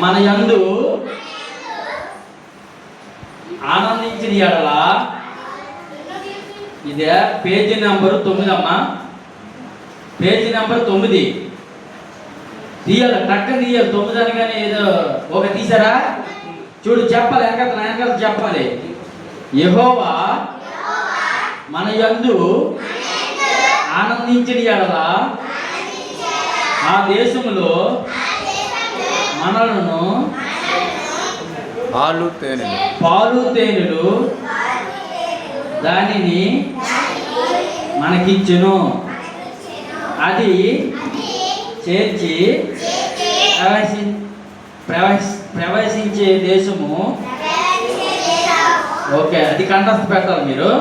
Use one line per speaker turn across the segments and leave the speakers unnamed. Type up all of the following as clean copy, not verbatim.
మన యందు ఆనందించిన ఎడల, ఇదే పేజీ నెంబరు 9 అమ్మా, పేజీ నెంబర్ 9 తీయాలి, టక్కన తీయాలి. 9 అనగానే ఏదో ఒక తీసారా చూడు, చెప్పాలి, వెనకాల చెప్పాలి. యెహోవా మన యందు ఆనందించిన ఎడల ఆ దేశములో మనలను పాలు తేనెలు దానిని మనకిచ్చును. అది చేర్చి ప్రవేశించే దేశము. ఓకే, అది కంఠస్థ పెట్టాలి మీరు.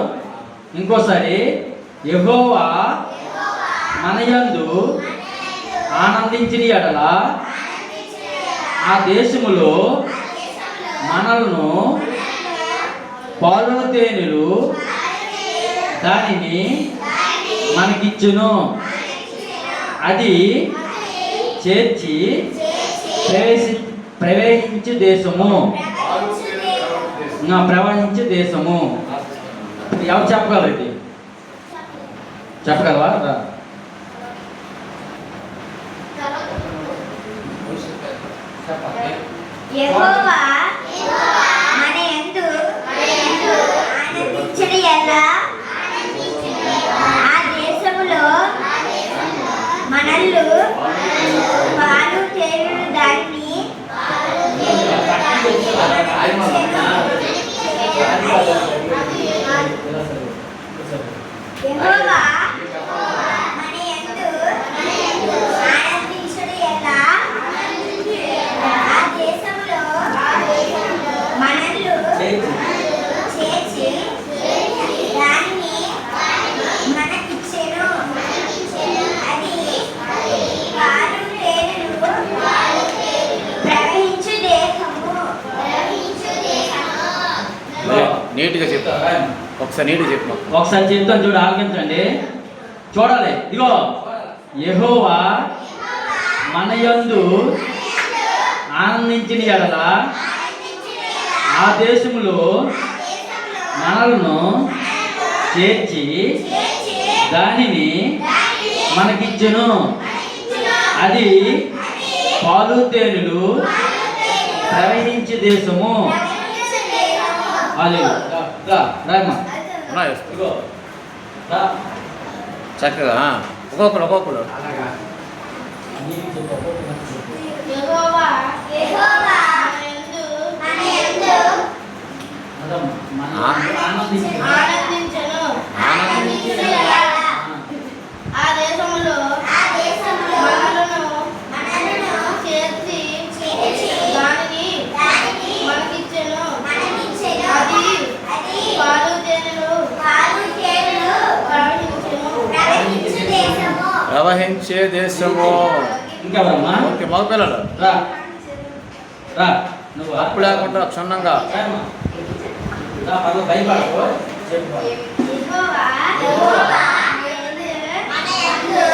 ఇంకోసారి, యెహోవా మన యందు ఆనందించిన ఎడల ఆ దేశములో మనలను పాలు తేనెలు దానిని మనకిచ్చును. అది చేర్చి ప్రవహించే దేశము. ప్రవహించే దేశము. ఎవరు చెప్పగలరు? ఇది చెప్పగలవా?
యెహోవా మన యందు ఆనందించిన ఎడల ఆ దేశములో మనల్ని పాలు తేనెలు దానిని యెహోవా మన యందు ఆనందించిన ఎడల ఆ దేశములో మనల్ని చేర్చి దానిని మనకిచ్చెను. అది పాలు తేనెలు ప్రవహించు దేశము.
నీట్గా చెప్తా, ఒకసారి నీట్గా చెప్పు.
ఒకసారి చెప్తాను, చూడు, ఆలకించండి, చూడాలి. ఇదిగో, యెహోవా మన యందు ఆనందించిన ఎడల ఆ దేశములో మనలను చేర్చి దానిని మనకిచ్చెను. అది పాలు తేనెలు ప్రవహించే దేశము. అది
చక్కగా ఒక్కొక్కరు
ఆనందించెను. ఆ దేశములో మనలను చేర్చి దానిని మనకిచ్చెను. అది పాలు తేనెలు
ప్రవహించే దేశము.
ఇంకెవరమ్మా?
ఓకే, మగపిల్లలు
రా, నువ్వు
అప్పు లేకుండా క్షుణ్ణంగా
యెహోవా మన యందు